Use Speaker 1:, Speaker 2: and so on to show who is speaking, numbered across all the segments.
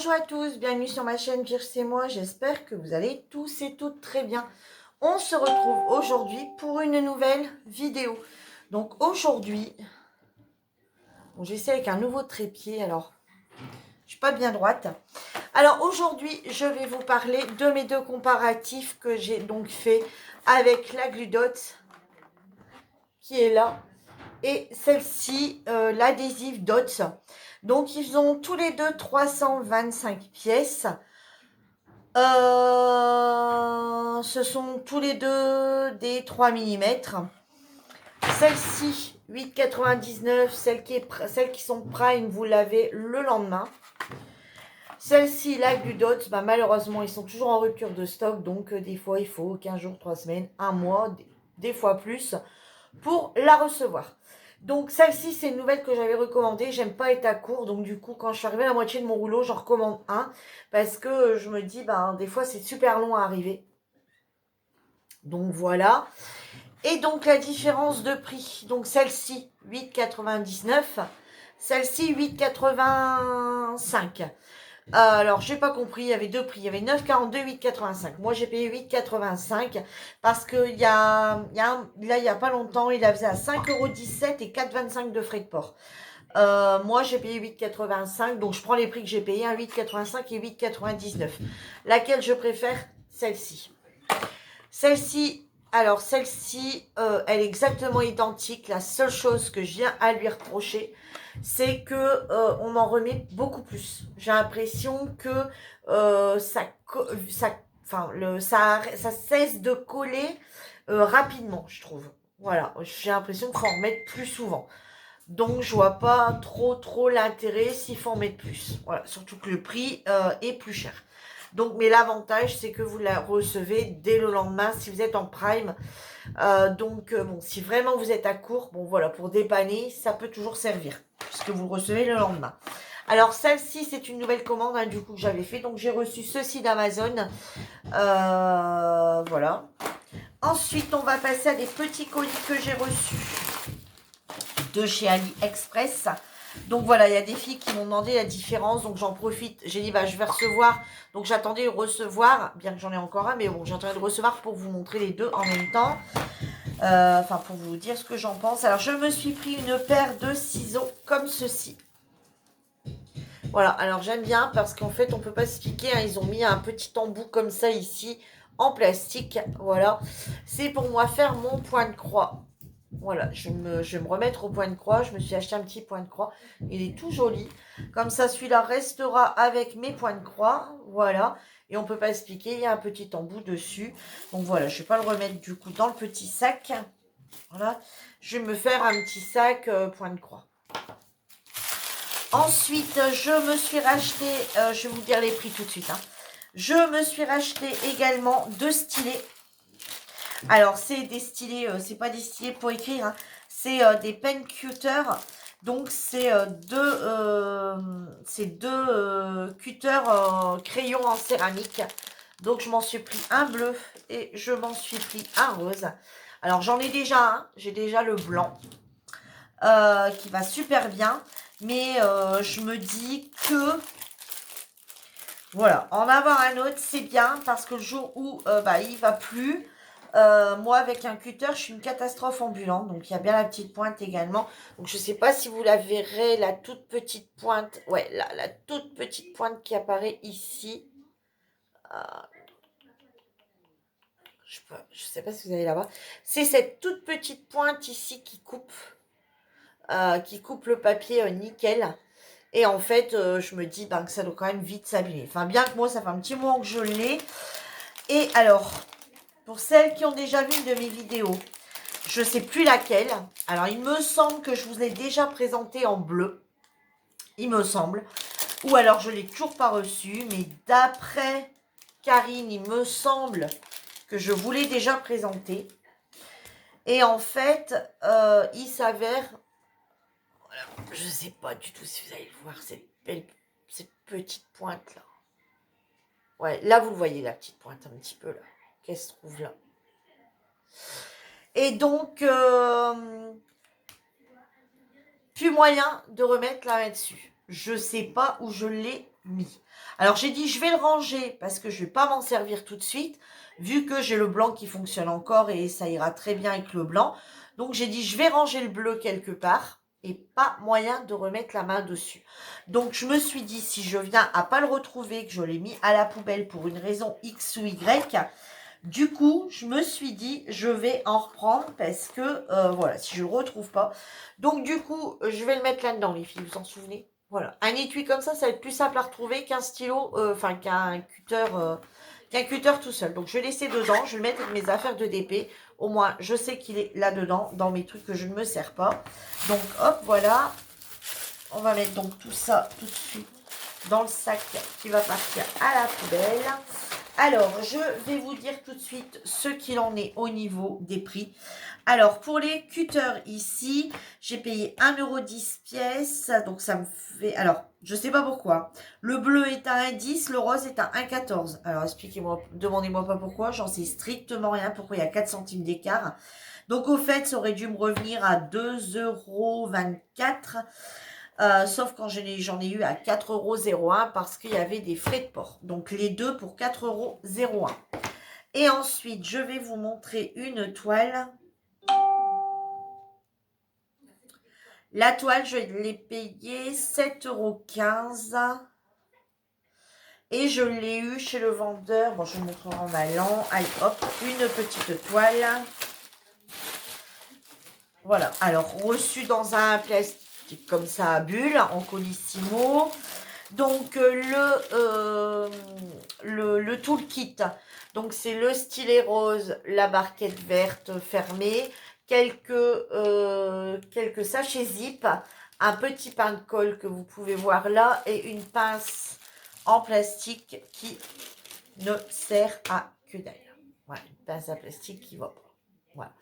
Speaker 1: Bonjour à tous, bienvenue sur ma chaîne Virge c'est moi, j'espère que vous allez tous et toutes très bien. On se retrouve aujourd'hui pour une nouvelle vidéo. Donc aujourd'hui, bon, j'essaie avec un nouveau trépied, alors je suis pas bien droite. Alors aujourd'hui, je vais vous parler de mes deux comparatifs que j'ai donc fait avec la Gludots qui est là et celle-ci, l'adhésif Dots. Donc ils ont tous les deux 325 pièces. Ce sont tous les deux des 3 mm. Celle-ci, 8,99. Celles qui sont Prime, vous l'avez le lendemain. Celle-ci, la Gludots, bah, malheureusement, ils sont toujours en rupture de stock. Donc, des fois, il faut 15 jours, 3 semaines, 1 mois, des fois plus, pour la recevoir. Donc celle-ci, c'est une nouvelle que j'avais recommandée. J'aime pas être à court. Donc du coup, quand je suis arrivée à la moitié de mon rouleau, j'en recommande un. Parce que je me dis, ben, des fois, c'est super long à arriver. Donc voilà. Et donc la différence de prix. Donc celle-ci, 8,99. Celle-ci, 8,85. Alors, j'ai pas compris, il y avait deux prix. Il y avait 9,42, 8,85. Moi, j'ai payé 8,85 parce que là, il y a pas longtemps, il a faisait à 5,17 € et 4,25 de frais de port. Moi, j'ai payé 8,85, donc je prends les prix que j'ai payés, 8,85 et 8,99. Laquelle je préfère? Celle-ci. Celle-ci, alors celle-ci, elle est exactement identique. La seule chose que je viens à lui reprocher, c'est que on en remet beaucoup plus. J'ai l'impression que ça cesse de coller rapidement, je trouve. Voilà, j'ai l'impression qu'il faut en remettre plus souvent. Donc, je vois pas trop l'intérêt s'il faut en mettre plus. Voilà, surtout que le prix est plus cher. Donc, mais l'avantage, c'est que vous la recevez dès le lendemain si vous êtes en prime. Bon, si vraiment vous êtes à court, bon voilà, pour dépanner, ça peut toujours servir, puisque vous le recevez le lendemain. Alors, celle-ci, c'est une nouvelle commande, hein, du coup, que j'avais fait. Donc, j'ai reçu ceci d'Amazon. Voilà. Ensuite, on va passer à des petits colis que j'ai reçus de chez AliExpress. Donc voilà, il y a des filles qui m'ont demandé la différence, donc j'en profite. J'ai dit, bah, je vais recevoir. Donc j'attendais de recevoir, bien que j'en ai encore un, mais bon, j'attendais de recevoir pour vous montrer les deux en même temps. Enfin, pour vous dire ce que j'en pense. Alors, je me suis pris une paire de ciseaux comme ceci. Voilà, alors j'aime bien parce qu'en fait, on peut pas se piquer. Hein, ils ont mis un petit embout comme ça ici, en plastique. Voilà, c'est pour moi faire mon point de croix. Voilà, je vais me remettre au point de croix. Je me suis acheté un petit point de croix. Il est tout joli. Comme ça, celui-là restera avec mes points de croix. Voilà. Et on ne peut pas expliquer. Il y a un petit embout dessus. Donc voilà, je ne vais pas le remettre du coup dans le petit sac. Voilà. Je vais me faire un petit sac point de croix. Ensuite, je me suis racheté, je vais vous dire les prix tout de suite. Hein. Je me suis racheté également deux stylets. Alors, c'est des stylets, c'est pas des stylets pour écrire, hein, c'est des pen cutters. Donc, c'est deux cutters crayons en céramique. Donc, je m'en suis pris un bleu et je m'en suis pris un rose. Alors, j'en ai déjà un, j'ai déjà le blanc qui va super bien. Mais je me dis que, voilà, en avoir un autre, c'est bien parce que le jour où il va plus, moi, avec un cutter, je suis une catastrophe ambulante. Donc, il y a bien la petite pointe également. Donc, je ne sais pas si vous la verrez, la toute petite pointe. Ouais, la toute petite pointe qui apparaît ici. Je ne sais pas si vous allez la voir. C'est cette toute petite pointe ici qui coupe le papier nickel. Et en fait, je me dis que ça doit quand même vite s'abîmer. Enfin, bien que moi, ça fait un petit moment que je l'ai. Et alors, pour celles qui ont déjà vu une de mes vidéos, je ne sais plus laquelle. Alors, il me semble que je vous l'ai déjà présenté en bleu. Il me semble. Ou alors, je ne l'ai toujours pas reçu. Mais d'après Karine, il me semble que je vous l'ai déjà présenté. Et en fait, il s'avère... Je ne sais pas du tout si vous allez le voir, cette petite pointe là. Ouais, là vous le voyez la petite pointe un petit peu là. Qu'elle se trouve là. Et donc, plus moyen de remettre la main dessus. Je sais pas où je l'ai mis. Alors, j'ai dit, je vais le ranger parce que je vais pas m'en servir tout de suite, vu que j'ai le blanc qui fonctionne encore et ça ira très bien avec le blanc. Donc, j'ai dit, je vais ranger le bleu quelque part et pas moyen de remettre la main dessus. Donc, je me suis dit, si je viens à pas le retrouver, que je l'ai mis à la poubelle pour une raison X ou Y, du coup, je me suis dit, je vais en reprendre parce que, voilà, si je le retrouve pas. Donc, du coup, je vais le mettre là-dedans, les filles, vous en souvenez? Voilà. Un étui comme ça va être plus simple à retrouver qu'un stylo, enfin, qu'un cutter tout seul. Donc, je vais laisser dedans, je vais le mettre avec mes affaires de DP. Au moins, je sais qu'il est là-dedans, dans mes trucs que je ne me sers pas. Donc, hop, voilà. On va mettre donc tout ça tout de suite dans le sac qui va partir à la poubelle. Alors, je vais vous dire tout de suite ce qu'il en est au niveau des prix. Alors, pour les cutters ici, j'ai payé 1,10 € pièce. Donc, ça me fait... Alors, je ne sais pas pourquoi. Le bleu est à 1,10 €, le rose est à 1,14 €. Alors, expliquez-moi, demandez-moi pas pourquoi. J'en sais strictement rien. Pourquoi il y a 4 centimes d'écart. Donc, au fait, ça aurait dû me revenir à 2,24 €. Sauf quand j'en ai eu à 4,01 € parce qu'il y avait des frais de port. Donc les deux pour 4,01 €. Et ensuite, je vais vous montrer une toile. La toile, je l'ai payée 7,15 €. Et je l'ai eu chez le vendeur. Bon, je vous montrerai en allant. Allez, hop, une petite toile. Voilà. Alors, reçue dans un plastique comme ça à bulles, en colissimo. Donc, le toolkit, donc c'est le stylet rose, la barquette verte fermée, quelques sachets zip, un petit pain de colle que vous pouvez voir là et une pince en plastique qui ne sert à que dalle. Voilà, une pince en plastique qui va pas. Voilà.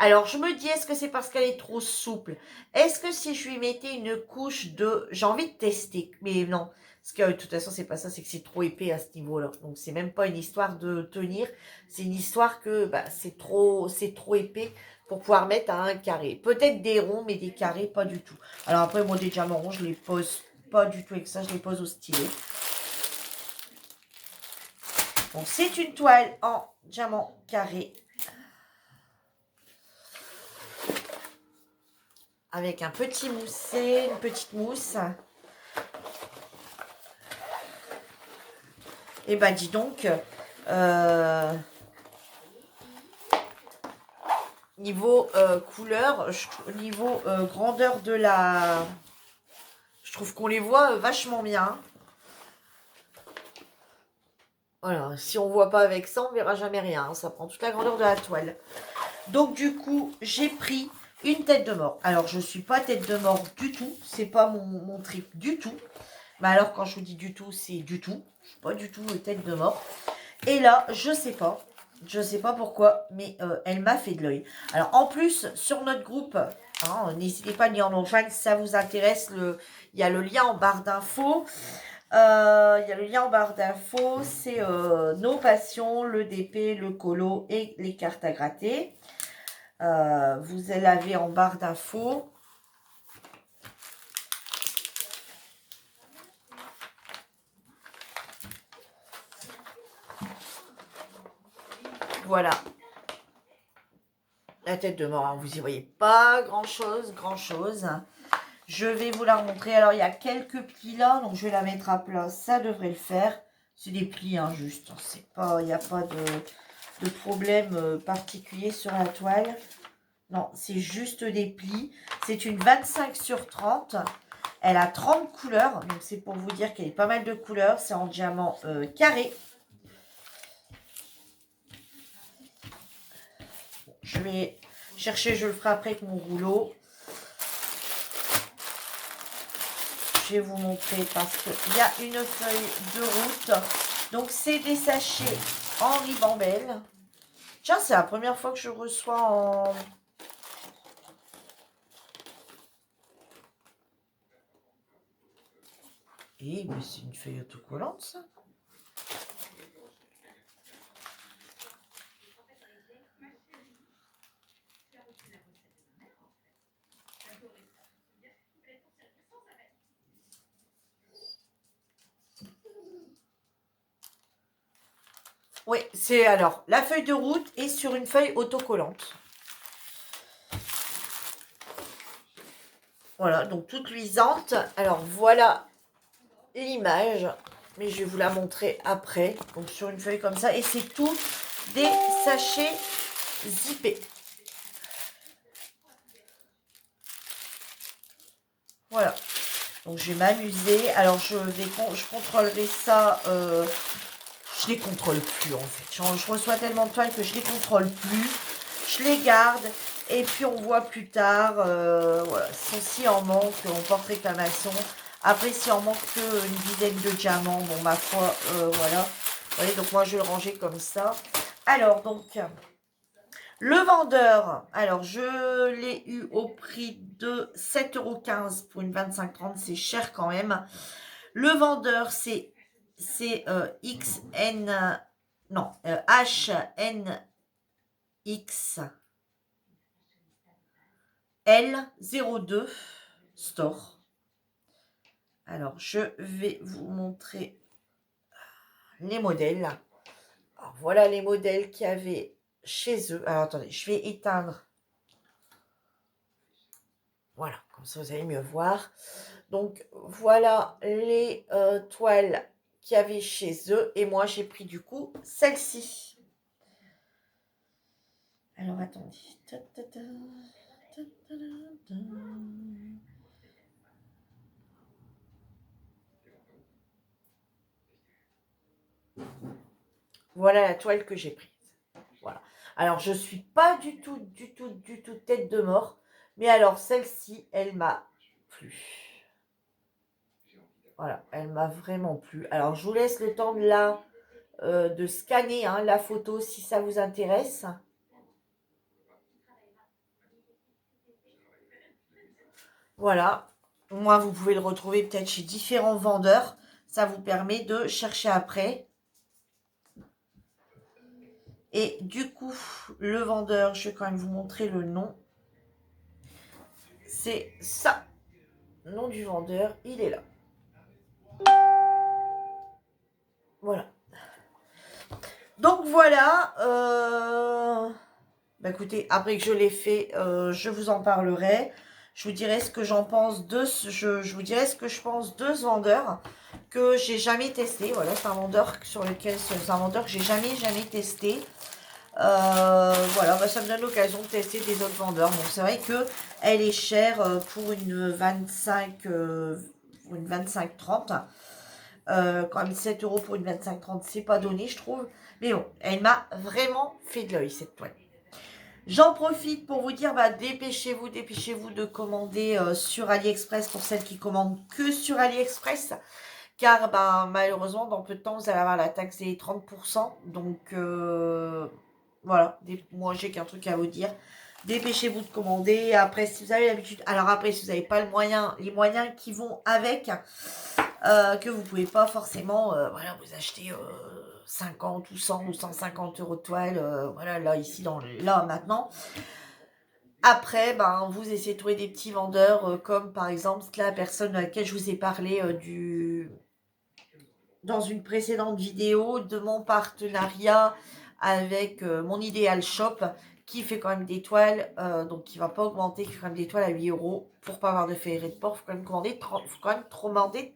Speaker 1: Alors, je me dis, est-ce que c'est parce qu'elle est trop souple? Est-ce que si je lui mettais une couche de... J'ai envie de tester, mais non. Parce que de toute façon, c'est pas ça, c'est que c'est trop épais à ce niveau-là. Donc, c'est même pas une histoire de tenir. C'est une histoire que bah, c'est trop épais pour pouvoir mettre à un carré. Peut-être des ronds, mais des carrés, pas du tout. Alors après, moi, des diamants ronds, je les pose pas du tout avec ça. Je les pose au stylet. Donc, c'est une toile en diamant carré. Avec un petit moussé, une petite mousse. Et bah dis donc, niveau couleur, niveau grandeur de la... Je trouve qu'on les voit vachement bien. Voilà, si on voit pas avec ça, on verra jamais rien. Ça prend toute la grandeur de la toile. Donc du coup, j'ai pris une tête de mort. Alors, je suis pas tête de mort du tout. C'est pas mon trip du tout. Mais alors, quand je vous dis du tout, c'est du tout. Je suis pas du tout tête de mort. Et là, je sais pas. Je sais pas pourquoi, mais elle m'a fait de l'œil. Alors, en plus, sur notre groupe, hein, n'hésitez pas à dire en fan si ça vous intéresse. Il y a le lien en barre d'infos. Il y a le lien en barre d'infos. C'est nos passions, le DP, le colo et les cartes à gratter. Vous l'avez en barre d'infos. Voilà. La tête de mort, hein, vous y voyez pas grand-chose. Je vais vous la remontrer. Alors, il y a quelques plis là, donc je vais la mettre à plat. Ça devrait le faire. C'est des plis, hein, juste. C'est pas, il n'y a pas de problème particulier sur la toile. Non, c'est juste des plis. C'est une 25 sur 30. Elle a 30 couleurs. Donc, c'est pour vous dire qu'elle est pas mal de couleurs. C'est en diamant carré. Bon, je vais chercher, je le ferai après avec mon rouleau. Je vais vous montrer parce qu'il y a une feuille de route. Donc, c'est des sachets en ribambelle. Tiens, c'est la première fois que je reçois en... Eh, mais c'est une feuille autocollante, ça. Oui, c'est alors la feuille de route est sur une feuille autocollante. Voilà, donc toute luisante. Alors voilà l'image, mais je vais vous la montrer après. Donc sur une feuille comme ça, et c'est tout des sachets zippés. Voilà. Donc je vais m'amuser. Alors je contrôlerai ça. Je les contrôle plus en fait. Je reçois tellement de toiles que je les contrôle plus. Je les garde. Et puis on voit plus tard. Voilà. Si en manque, on porte réclamation. Après, si en manque qu'une dizaine de diamants, bon ma foi, voilà. Vous voyez, donc moi je vais le ranger comme ça. Alors donc, le vendeur, alors je l'ai eu au prix de 7,15 € pour une 25-30, c'est cher quand même. Le vendeur, c'est XN, non, HNX L02 Store. Alors, je vais vous montrer les modèles. Alors, voilà les modèles qu'il y avait chez eux. Alors, attendez, je vais éteindre. Voilà, comme ça, vous allez mieux voir. Donc, voilà les toiles qu'il y avait chez eux. Et moi, j'ai pris du coup celle-ci. Alors, attendez. Voilà la toile que j'ai prise. Voilà. Alors, je ne suis pas du tout tête de mort. Mais alors, celle-ci, elle m'a plu. Voilà, elle m'a vraiment plu. Alors, je vous laisse le temps de scanner la photo si ça vous intéresse. Voilà. Moi, vous pouvez le retrouver peut-être chez différents vendeurs. Ça vous permet de chercher après. Et du coup, le vendeur, je vais quand même vous montrer le nom. C'est ça. Le nom du vendeur, il est là. Voilà. Donc voilà. Bah écoutez, après que je l'ai fait, je vous en parlerai. Je vous dirai ce que j'en pense je vous dirai ce que je pense de ce vendeur que j'ai jamais testé. Voilà, c'est un vendeur c'est un vendeur que j'ai jamais testé. Voilà, bah, ça me donne l'occasion de tester des autres vendeurs. Bon, c'est vrai que elle est chère pour une 25-30. Quand même 7 € pour une 25-30, c'est pas donné, je trouve. Mais bon, elle m'a vraiment fait de l'œil, cette toile. J'en profite pour vous dire, bah, dépêchez-vous de commander sur AliExpress pour celles qui commandent que sur AliExpress. Car bah, malheureusement, dans peu de temps, vous allez avoir la taxe des 30%. Donc voilà, moi j'ai qu'un truc à vous dire. Dépêchez-vous de commander. Après, si vous avez l'habitude, alors après, si vous n'avez pas les moyens qui vont avec, que vous ne pouvez pas forcément voilà, vous acheter 50 ou 100 ou 150 € de toile, voilà, là, ici, là, maintenant. Après, ben, vous essayez de trouver des petits vendeurs, comme par exemple la personne à laquelle je vous ai parlé dans une précédente vidéo de mon partenariat avec mon Ideal Shop, qui fait quand même des toiles, donc qui ne va pas augmenter, qui fait quand même des toiles à 8 € pour pas avoir de ferré de port. Il faut quand même commander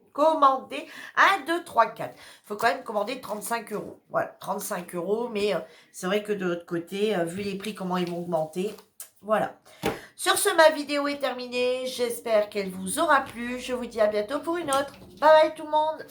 Speaker 1: 1, 2, 3, 4. Il faut quand même commander 35 €. Voilà, 35 €, mais c'est vrai que de l'autre côté, vu les prix, comment ils vont augmenter, voilà. Sur ce, ma vidéo est terminée. J'espère qu'elle vous aura plu. Je vous dis à bientôt pour une autre. Bye bye tout le monde.